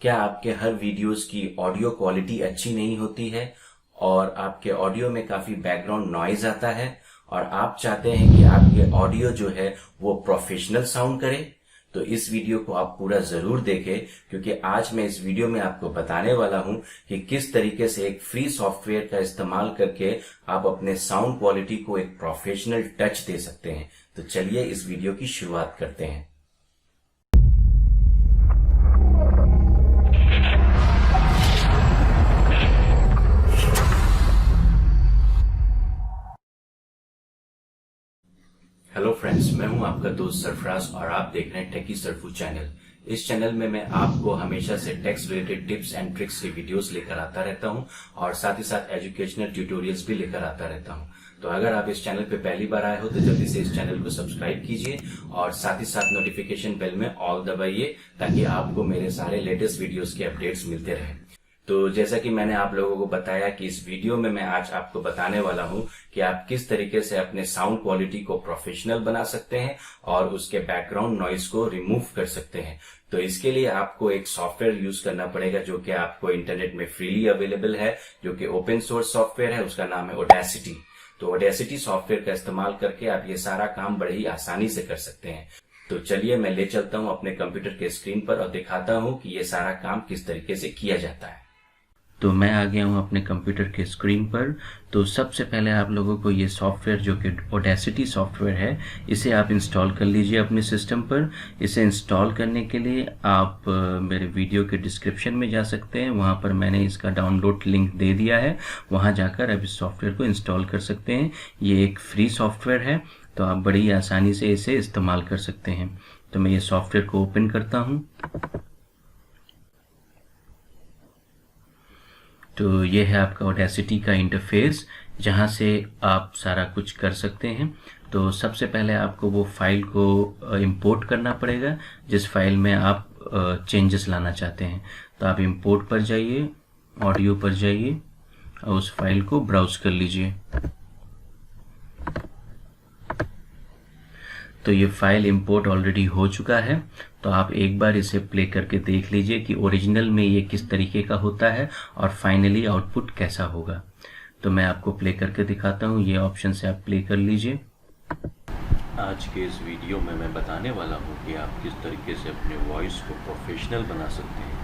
क्या आपके हर वीडियोस की ऑडियो क्वालिटी अच्छी नहीं होती है और आपके ऑडियो में काफी बैकग्राउंड नॉइज आता है और आप चाहते हैं कि आपके ऑडियो जो है वो प्रोफेशनल साउंड करे? तो इस वीडियो को आप पूरा जरूर देखें, क्योंकि आज मैं इस वीडियो में आपको बताने वाला हूं कि किस तरीके से एक फ्री सॉफ्टवेयर का इस्तेमाल करके आप अपने साउंड क्वालिटी को एक प्रोफेशनल टच दे सकते हैं। तो चलिए इस वीडियो की शुरुआत करते हैं। हेलो फ्रेंड्स, मैं हूं आपका दोस्त सरफराज और आप देख रहे हैं टेकी सरफू चैनल। इस चैनल में मैं आपको हमेशा से tech related tips and tricks के वीडियोस लेकर आता रहता हूं और साथ ही साथ एजुकेशनल ट्यूटोरियल्स भी लेकर आता रहता हूं। तो अगर आप इस चैनल पे पहली बार आए हो तो जल्दी से इस चैनल को सब्सक्राइब कीजिए और साथ ही साथ नोटिफिकेशन बेल में ऑल दबाइए ताकि आपको मेरे सारे लेटेस्ट वीडियोस के अपडेट्स मिलते रहें। तो जैसा कि मैंने आप लोगों को बताया कि इस वीडियो में मैं आज आपको बताने वाला हूं कि आप किस तरीके से अपने साउंड क्वालिटी को प्रोफेशनल बना सकते हैं और उसके बैकग्राउंड नॉइज को रिमूव कर सकते हैं। तो इसके लिए आपको एक सॉफ्टवेयर यूज करना पड़ेगा जो कि आपको इंटरनेट में फ्रीली अवेलेबल है, जो कि ओपन सोर्स सॉफ्टवेयर है। उसका नाम है ऑडेसिटी। तो ऑडेसिटी सॉफ्टवेयर का इस्तेमाल करके आप ये सारा काम बड़े ही आसानी से कर सकते हैं। तो चलिए मैं ले चलता हूं अपने कंप्यूटर के स्क्रीन पर और दिखाता हूं कि ये सारा काम किस तरीके से किया जाता है। तो मैं आ गया हूं अपने कंप्यूटर के स्क्रीन पर। तो सबसे पहले आप लोगों को ये सॉफ्टवेयर जो कि ऑडेसिटी सॉफ्टवेयर है, इसे आप इंस्टॉल कर लीजिए अपने सिस्टम पर। इसे इंस्टॉल करने के लिए आप मेरे वीडियो के डिस्क्रिप्शन में जा सकते हैं, वहां पर मैंने इसका डाउनलोड लिंक दे दिया है। वहां जाकर आप इस सॉफ्टवेयर को इंस्टॉल कर सकते हैं। ये एक फ्री सॉफ्टवेयर है, तो आप बड़ी आसानी से इसे इस्तेमाल कर सकते हैं। तो मैं ये सॉफ्टवेयर को ओपन करता हूँ। तो ये है आपका ऑडेसिटी का इंटरफेस, जहाँ से आप सारा कुछ कर सकते हैं। तो सबसे पहले आपको वो फाइल को इंपोर्ट करना पड़ेगा जिस फाइल में आप चेंजेस लाना चाहते हैं। तो आप इंपोर्ट पर जाइए, ऑडियो पर जाइए और उस फाइल को ब्राउज कर लीजिए। तो ये फाइल इंपोर्ट ऑलरेडी हो चुका है। तो आप एक बार इसे प्ले करके देख लीजिए कि ओरिजिनल में ये किस तरीके का होता है और फाइनली आउटपुट कैसा होगा। तो मैं आपको प्ले करके दिखाता हूँ। ये ऑप्शन से आप प्ले कर लीजिए। आज के इस वीडियो में मैं बताने वाला हूँ कि आप किस तरीके से अपने वॉइस को प्रोफेशनल बना सकते हैं।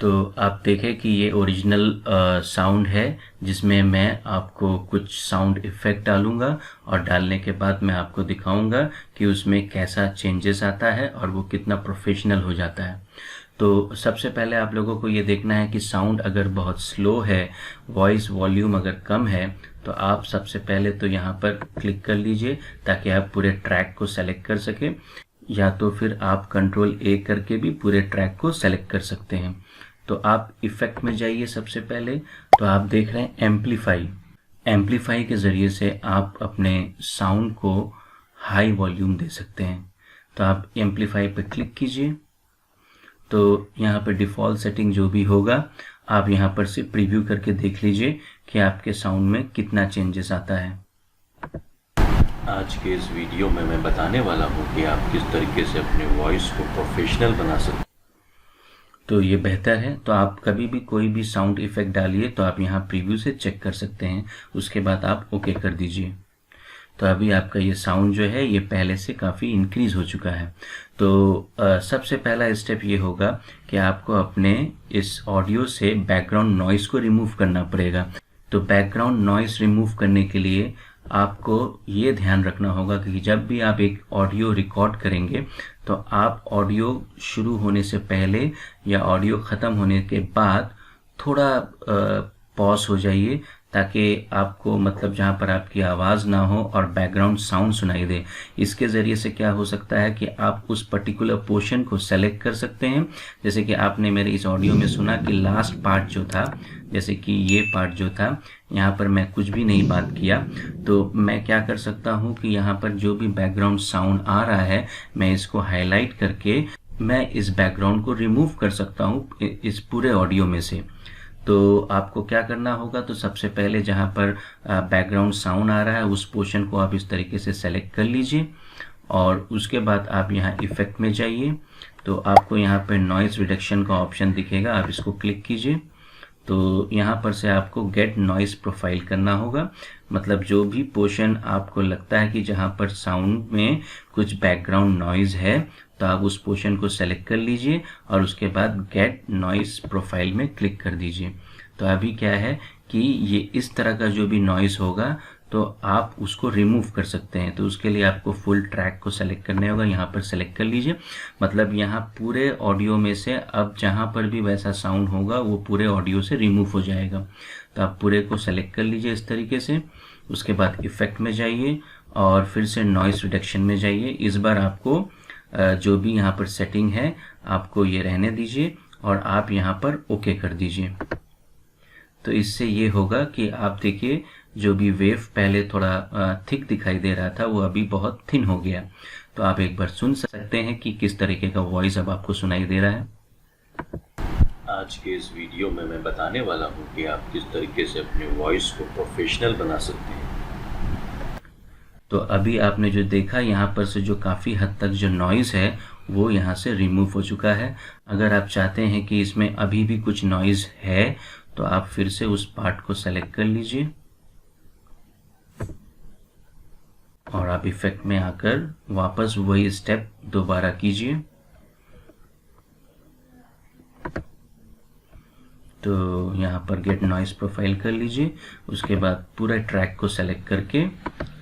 तो आप देखें कि ये ओरिजिनल साउंड है, जिसमें मैं आपको कुछ साउंड इफेक्ट डालूंगा और डालने के बाद मैं आपको दिखाऊंगा कि उसमें कैसा चेंजेस आता है और वो कितना प्रोफेशनल हो जाता है। तो सबसे पहले आप लोगों को ये देखना है कि साउंड अगर बहुत स्लो है, वॉइस वॉल्यूम अगर कम है, तो आप सबसे पहले तो यहाँ पर क्लिक कर लीजिए ताकि आप पूरे ट्रैक को सेलेक्ट कर सकें, या तो फिर आप कंट्रोल ए करके भी पूरे ट्रैक को सेलेक्ट कर सकते हैं। तो आप इफेक्ट में जाइए सबसे पहले। तो आप देख रहे हैं एम्पलीफाई के ज़रिए से आप अपने साउंड को हाई वॉल्यूम दे सकते हैं। तो आप एम्पलीफाई पर क्लिक कीजिए। तो यहाँ पर डिफ़ॉल्ट सेटिंग जो भी होगा आप यहाँ पर से प्रीव्यू करके देख लीजिए कि आपके साउंड में कितना चेंजेस आता है। आज के इस वीडियो में मैं बताने वाला हूँ कि आप किस तरीके से अपने वॉइस को प्रोफेशनल बना सकते हैं। तो ये बेहतर है। तो आप कभी भी कोई भी साउंड इफेक्ट डालिए तो आप यहाँ प्रीव्यू से चेक कर सकते हैं, उसके बाद आप ओके कर दीजिए। तो अभी आपका ये साउंड जो है ये पहले से काफ़ी इंक्रीज हो चुका है। तो सबसे पहला स्टेप ये होगा कि आपको अपने इस ऑडियो से बैकग्राउंड नॉइस को रिमूव करना पड़ेगा। तो बैकग्राउंड नॉइस रिमूव करने के लिए आपको ये ध्यान रखना होगा कि जब भी आप एक ऑडियो रिकॉर्ड करेंगे तो आप ऑडियो शुरू होने से पहले या ऑडियो ख़त्म होने के बाद थोड़ा पॉज हो जाइए, ताकि आपको मतलब जहाँ पर आपकी आवाज़ ना हो और बैकग्राउंड साउंड सुनाई दे। इसके ज़रिए से क्या हो सकता है कि आप उस पर्टिकुलर पोर्शन को सेलेक्ट कर सकते हैं। जैसे कि आपने मेरे इस ऑडियो में सुना कि लास्ट पार्ट जो था, जैसे कि ये पार्ट जो था, यहाँ पर मैं कुछ भी नहीं बात किया। तो मैं क्या कर सकता हूँ कि यहाँ पर जो भी बैकग्राउंड साउंड आ रहा है मैं इसको हाईलाइट करके मैं इस बैकग्राउंड को रिमूव कर सकता हूँ इस पूरे ऑडियो में से। तो आपको क्या करना होगा, तो सबसे पहले जहाँ पर बैकग्राउंड साउंड आ रहा है उस पोर्शन को आप इस तरीके से सेलेक्ट कर लीजिए और उसके बाद आप यहाँ इफेक्ट में जाइए। तो आपको यहाँ पर नॉइज़ रिडक्शन का ऑप्शन दिखेगा, आप इसको क्लिक कीजिए। तो यहाँ पर से आपको गेट नॉइज़ प्रोफाइल करना होगा, मतलब जो भी पोर्शन आपको लगता है कि जहाँ पर साउंड में कुछ बैकग्राउंड नॉइज़ है, तो आप उस पोर्शन को सेलेक्ट कर लीजिए और उसके बाद गेट नॉइज़ प्रोफाइल में क्लिक कर दीजिए। तो अभी क्या है कि ये इस तरह का जो भी नॉइज़ होगा तो आप उसको रिमूव कर सकते हैं। तो उसके लिए आपको फुल ट्रैक को सेलेक्ट करने होगा, यहाँ पर सेलेक्ट कर लीजिए। मतलब यहाँ पूरे ऑडियो में से अब जहाँ पर भी वैसा साउंड होगा वो पूरे ऑडियो से रिमूव हो जाएगा। तो आप पूरे को सेलेक्ट कर लीजिए इस तरीके से। उसके बाद इफ़ेक्ट में जाइए और फिर से नॉइज़ रिडक्शन में जाइए। इस बार आपको जो भी यहाँ पर सेटिंग है आपको ये रहने दीजिए और आप यहाँ पर ओके कर दीजिए। तो इससे ये होगा कि आप देखिए जो भी वेव पहले थोड़ा थिक दिखाई दे रहा था वो अभी बहुत थिन हो गया। तो आप एक बार सुन सकते हैं कि किस तरीके का वॉइस अब आपको सुनाई दे रहा है। आज के इस वीडियो में मैं बताने वाला हूँ कि आप किस तरीके से अपने वॉइस को प्रोफेशनल बना सकते हैं। तो अभी आपने जो देखा यहाँ पर से जो काफ़ी हद तक जो नॉइज़ है वो यहाँ से रिमूव हो चुका है। अगर आप चाहते हैं कि इसमें अभी भी कुछ नॉइज़ है तो आप फिर से उस पार्ट को सेलेक्ट कर लीजिए और आप इफ़ेक्ट में आकर वापस वही स्टेप दोबारा कीजिए। तो यहाँ पर गेट नॉइज़ प्रोफाइल कर लीजिए। उसके बाद पूरा ट्रैक को सेलेक्ट करके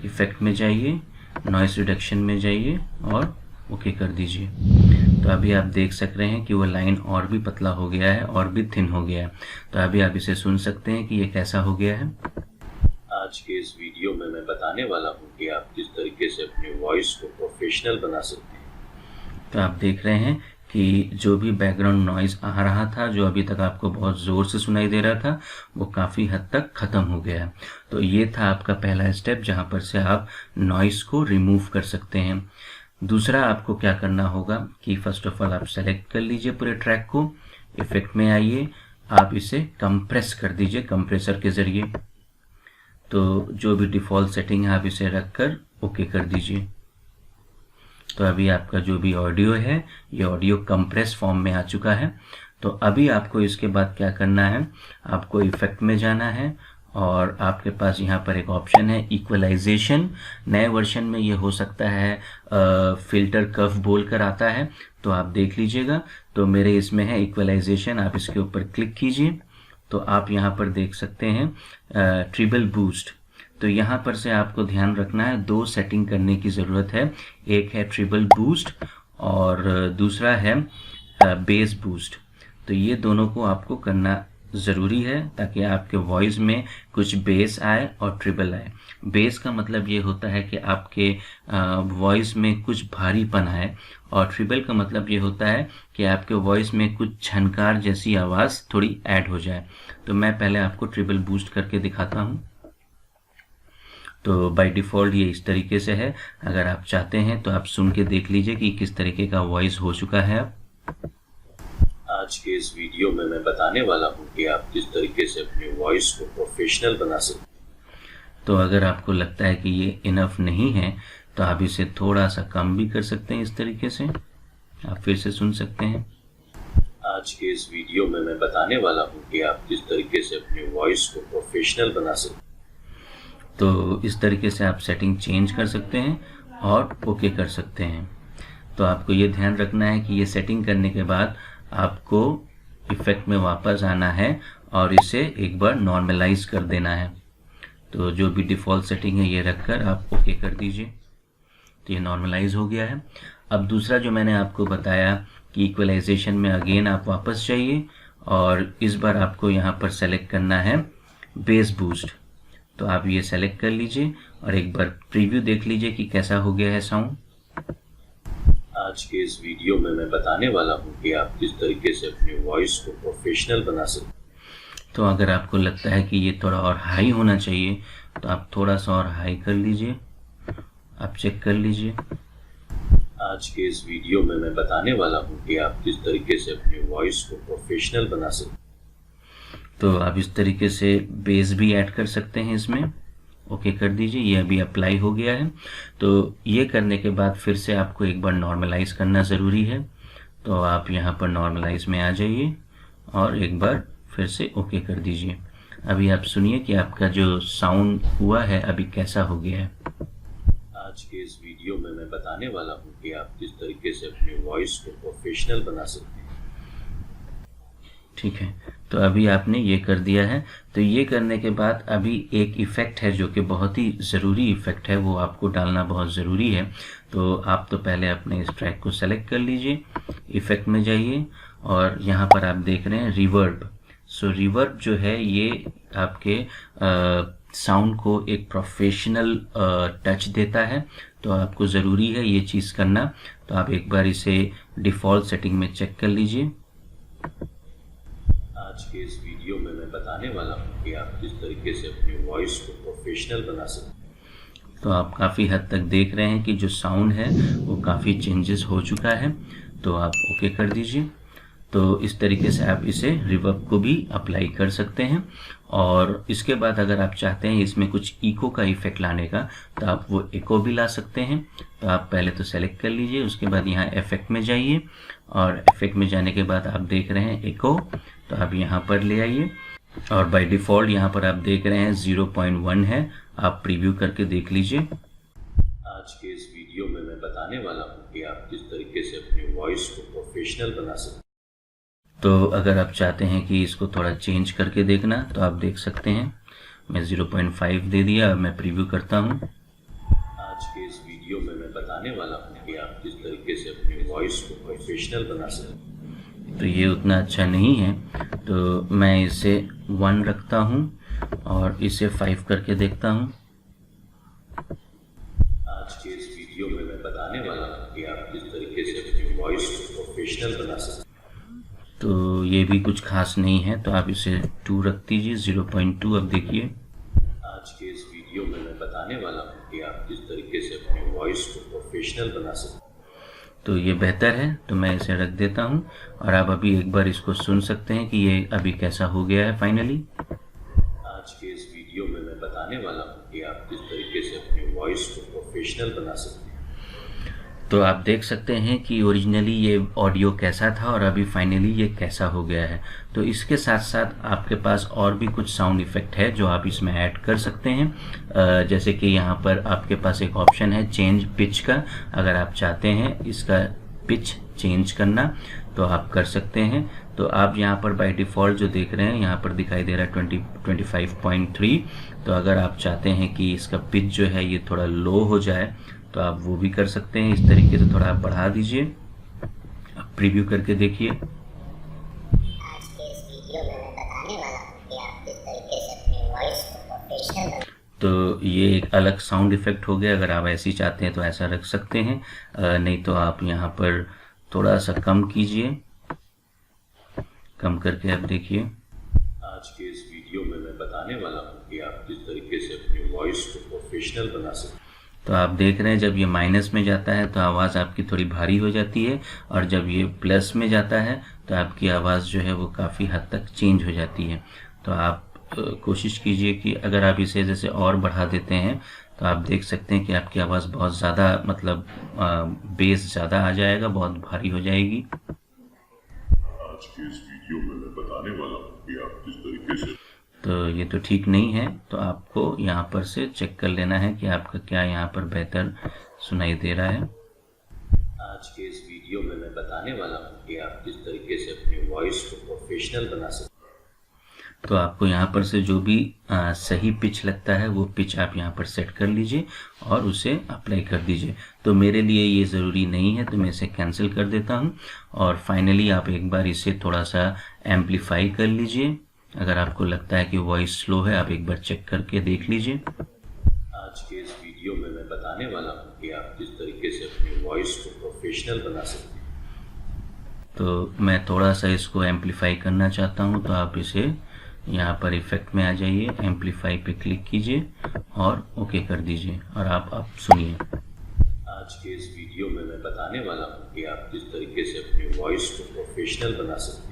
इफ़ेक्ट में जाइए, नॉइज़ रिडक्शन में जाइए और ओके कर दीजिए। तो अभी आप देख सक रहे हैं कि वो लाइन और भी पतला हो गया है और भी थिन हो गया है। तो अभी आप इसे सुन सकते हैं कि ये कैसा हो गया है। आज के इस वीडियो में मैं बताने वाला हूँ कि आप किस तरीके से अपने वॉइस को प्रोफेशनल बना सकते हैं। तो आप देख रहे हैं कि जो भी बैकग्राउंड नॉइज़ आ रहा था, जो अभी तक आपको बहुत ज़ोर से सुनाई दे रहा था, वो काफ़ी हद तक ख़त्म हो गया। तो ये था आपका पहला स्टेप जहाँ पर से आप नॉइज़ को रिमूव कर सकते हैं। दूसरा आपको क्या करना होगा कि फर्स्ट ऑफ ऑल आप सेलेक्ट कर लीजिए पूरे ट्रैक को, इफ़ेक्ट में आइए, आप इसे कंप्रेस कर दीजिए कंप्रेसर के ज़रिए। तो जो भी डिफ़ॉल्ट सेटिंग है आप इसे रख कर ओके कर दीजिए। तो अभी आपका जो भी ऑडियो है ये ऑडियो कंप्रेस फॉर्म में आ चुका है। तो अभी आपको इसके बाद क्या करना है, आपको इफ़ेक्ट में जाना है और आपके पास यहाँ पर एक ऑप्शन है इक्वलाइजेशन। नए वर्जन में ये हो सकता है फ़िल्टर कर्व बोल कर आता है, तो आप देख लीजिएगा। तो मेरे इसमें है इक्वलाइजेशन, आप इसके ऊपर क्लिक कीजिए। तो आप यहाँ पर देख सकते हैं ट्रिबल बूस्ट। तो यहाँ पर से आपको ध्यान रखना है, दो सेटिंग करने की ज़रूरत है। एक है ट्रिबल बूस्ट और दूसरा है बेस बूस्ट। तो ये दोनों को आपको करना ज़रूरी है ताकि आपके वॉइस में कुछ बेस आए और ट्रिबल आए। बेस का मतलब ये होता है कि आपके वॉइस में कुछ भारीपन आए और ट्रिबल का मतलब ये होता है कि आपके वॉइस में कुछ झनकार जैसी आवाज़ थोड़ी ऐड हो जाए। तो मैं पहले आपको ट्रिबल बूस्ट करके दिखाता हूँ। तो बाय डिफ़ॉल्ट ये इस तरीके से है। अगर आप चाहते हैं तो आप सुन के देख लीजिए कि किस तरीके का वॉइस हो चुका है अब। आज के इस वीडियो में मैं बताने वाला हूँ कि आप किस तरीके से अपने वॉइस को प्रोफेशनल बना सकते हैं। तो अगर आपको लगता है कि ये इनफ नहीं है तो आप इसे थोड़ा सा कम भी कर सकते हैं। इस तरीके से आप फिर से सुन सकते हैं। आज के इस वीडियो में मैं बताने वाला हूँ कि आप किस तरीके से अपने वॉइस को प्रोफेशनल बना सकते हैं। तो इस तरीके से आप सेटिंग चेंज कर सकते हैं और ओके कर सकते हैं। तो आपको ये ध्यान रखना है कि ये सेटिंग करने के बाद आपको इफ़ेक्ट में वापस आना है और इसे एक बार नॉर्मलाइज कर देना है। तो जो भी डिफ़ॉल्ट सेटिंग है ये रखकर आप ओके कर दीजिए। तो ये नॉर्मलाइज हो गया है। अब दूसरा जो मैंने आपको बताया कि इक्वलाइजेशन में अगेन आप वापस जाइए और इस बार आपको यहाँ पर सेलेक्ट करना है बेस बूस्ट। तो आप ये सेलेक्ट कर लीजिए और एक बार प्रीव्यू देख लीजिए कि कैसा हो गया है साउंड। आज के इस वीडियो में मैं बताने वाला हूँ कि आप किस तरीके से अपने वॉइस को प्रोफेशनल बना सकते हैं। तो अगर आपको लगता है कि ये थोड़ा और हाई होना चाहिए तो आप थोड़ा सा और हाई कर लीजिए, आप चेक कर लीजिए। आज के इस वीडियो में मैं बताने वाला हूँ कि आप किस तरीके से अपने वॉइस को प्रोफेशनल बना सकते हैं। तो आप इस तरीके से बेस भी ऐड कर सकते हैं इसमें। ओके कर दीजिए, ये अभी अप्लाई हो गया है। तो ये करने के बाद फिर से आपको एक बार नॉर्मलाइज करना ज़रूरी है। तो आप यहाँ पर नॉर्मलाइज में आ जाइए और एक बार फिर से ओके कर दीजिए। अभी आप सुनिए कि आपका जो साउंड हुआ है अभी कैसा हो गया है। आज के इस वीडियो में मैं बताने वाला हूँ कि आप किस तरीके से अपनी वॉइस को प्रोफेशनल बना सकते हैं। ठीक है, तो अभी आपने ये कर दिया है। तो ये करने के बाद अभी एक इफ़ेक्ट है जो कि बहुत ही ज़रूरी इफ़ेक्ट है, वो आपको डालना बहुत ज़रूरी है। तो आप तो पहले अपने इस ट्रैक को सेलेक्ट कर लीजिए, इफ़ेक्ट में जाइए और यहाँ पर आप देख रहे हैं रिवर्ब। सो रिवर्ब जो है ये आपके साउंड को एक प्रोफेशनल टच देता है। तो आपको ज़रूरी है ये चीज़ करना। तो आप एक बार इसे डिफ़ॉल्ट सेटिंग में चेक कर लीजिए। आज के इस वीडियो में मैं बताने वाला हूँ कि आप किस तरीके से अपनी वॉइस को प्रोफेशनल बना सकते हैं। तो आप काफ़ी हद तक देख रहे हैं कि जो साउंड है वो काफ़ी चेंजेस हो चुका है। तो आप ओके कर दीजिए। तो इस तरीके से आप इसे रिवर्ब को भी अप्लाई कर सकते हैं। और इसके बाद अगर आप चाहते हैं इसमें कुछ इको का इफ़ेक्ट लाने का, तो आप वो इको भी ला सकते हैं। तो आप पहले तो सेलेक्ट कर लीजिए, उसके बाद यहाँ इफ़ेक्ट में जाइए और इफ़ेक्ट में जाने के बाद आप देख रहे हैं इको। तो आप यहाँ पर ले आइए और बाय डिफ़ॉल्ट यहाँ पर आप देख रहे हैं 0.1 है। आप प्रीव्यू करके देख लीजिए। आज के इस वीडियो में मैं बताने वाला हूँ कि आप किस तरीके से अपनी वॉइस को प्रोफेशनल बना सकते हैं। तो अगर आप चाहते हैं कि इसको थोड़ा चेंज करके देखना तो आप देख सकते हैं। मैं 0.5 दे दिया। मैं प्रीव्यू करता हूँ। आज के इस वीडियो में मैं बताने वाला हूँ कि आप किस तरीके से अपनी वॉइस को प्रोफेशनल बना सकते हैं। तो ये उतना अच्छा नहीं है, तो मैं इसे 1 रखता हूँ और इसे 5 करके देखता हूँ। आज के इस वीडियो में मैं बताने वाला हूँ कि आप किस तरीके से अपनी वॉइस को प्रोफेशनल बना सकते हैं। तो ये भी कुछ खास नहीं है, तो आप इसे 2 रख दीजिए, 0.2। अब देखिए आज के इस वीडियो में मैं बताने वाला हूँ कि आप किस तरीके से अपनी वॉइस को प्रोफेशनल बना सकते हैं। तो ये बेहतर है, तो मैं इसे रख देता हूँ और आप अभी एक बार इसको सुन सकते हैं कि ये अभी कैसा हो गया है फाइनली। आज के इस वीडियो में मैं बताने वाला हूँ कि आप किस तरीके से अपनी वॉइस को प्रोफेशनल बना सकते हैं। तो आप देख सकते हैं कि ओरिजिनली ये ऑडियो कैसा था और अभी फाइनली ये कैसा हो गया है। तो इसके साथ साथ आपके पास और भी कुछ साउंड इफ़ेक्ट है जो आप इसमें ऐड कर सकते हैं। जैसे कि यहाँ पर आपके पास एक ऑप्शन है चेंज पिच का। अगर आप चाहते हैं इसका पिच चेंज करना तो आप कर सकते हैं। तो आप यहाँ पर बाय डिफ़ॉल्ट जो देख रहे हैं यहाँ पर दिखाई दे रहा है 25.3। तो अगर आप चाहते हैं कि इसका पिच जो है ये थोड़ा लो हो जाए तो आप वो भी कर सकते हैं। इस तरीके से थोड़ा आप बढ़ा दीजिए। आप प्रीव्यू करके देखिए। आज के इस वीडियो में मैं बताने वाला हूँ कि आप किस तरीके से अपनी वॉइस को प्रोफेशनल बना। तो ये एक अलग साउंड इफ़ेक्ट हो गया। अगर आप ऐसे ही चाहते हैं तो ऐसा रख सकते हैं, नहीं तो आप यहाँ पर थोड़ा सा कम कीजिए। कम करके आप देखिए। आज के इस वीडियो में मैं बताने वाला हूँ कि आप किस तरीके से अपनी वॉइस को प्रोफेशनल बना सकते हैं। तो आप देख रहे हैं जब ये माइनस में जाता है तो आवाज़ आपकी थोड़ी भारी हो जाती है और जब ये प्लस में जाता है तो आपकी आवाज़ जो है वो काफ़ी हद तक चेंज हो जाती है। तो आप कोशिश कीजिए कि अगर आप इसे जैसे और बढ़ा देते हैं तो आप देख सकते हैं कि आपकी आवाज़ बहुत ज़्यादा मतलब बेस ज़्यादा आ जाएगा, बहुत भारी हो जाएगी। आज के इस वीडियो में मैं बताने वाला हूँ कि आप किस तरीके से। तो ये तो ठीक नहीं है, तो आपको यहाँ पर से चेक कर लेना है कि आपका क्या यहाँ पर बेहतर सुनाई दे रहा है। आज के इस वीडियो में मैं बताने वाला हूँ कि आप किस तरीके से अपनी वॉइस को प्रोफेशनल बना सकते हैं। तो आपको यहाँ पर से जो भी सही पिच लगता है वो पिच आप यहाँ पर सेट कर लीजिए और उसे अप्लाई कर दीजिए। तो मेरे लिए ये ज़रूरी नहीं है तो मैं इसे कैंसिल कर देता हूँ और फाइनली आप एक बार इसे थोड़ा सा एम्पलीफाई कर लीजिए। अगर आपको लगता है कि वॉइस स्लो है आप एक बार चेक करके देख लीजिए। आज के इस वीडियो में मैं बताने वाला हूँ कि आप किस तरीके से अपनी वॉइस को प्रोफेशनल बना सकते हैं। तो मैं थोड़ा सा इसको एम्पलीफाई करना चाहता हूँ, तो आप इसे यहाँ पर इफेक्ट में आ जाइए, एम्पलीफाई पे क्लिक कीजिए और ओके कर दीजिए और आप सुनिए। आज के इस वीडियो में मैं बताने वाला हूँ कि आप किस तरीके से अपनी वॉइस को प्रोफेशनल बना सकते हैं।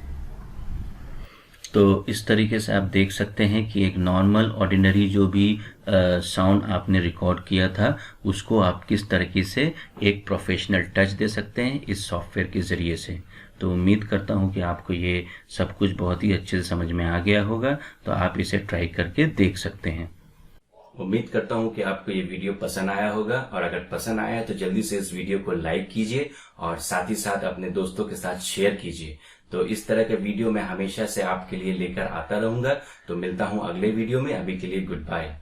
तो इस तरीके से आप देख सकते हैं कि एक नॉर्मल ऑर्डिनरी जो भी साउंड आपने रिकॉर्ड किया था उसको आप किस तरीके से एक प्रोफेशनल टच दे सकते हैं इस सॉफ्टवेयर के ज़रिए से। तो उम्मीद करता हूँ कि आपको ये सब कुछ बहुत ही अच्छे से समझ में आ गया होगा, तो आप इसे ट्राई करके देख सकते हैं। उम्मीद करता हूँ कि आपको ये वीडियो पसंद आया होगा, और अगर पसंद आया है तो जल्दी से इस वीडियो को लाइक कीजिए और साथ ही साथ अपने दोस्तों के साथ शेयर कीजिए। तो इस तरह के वीडियो मैं हमेशा से आपके लिए लेकर आता रहूंगा। तो मिलता हूँ अगले वीडियो में, अभी के लिए गुड बाय।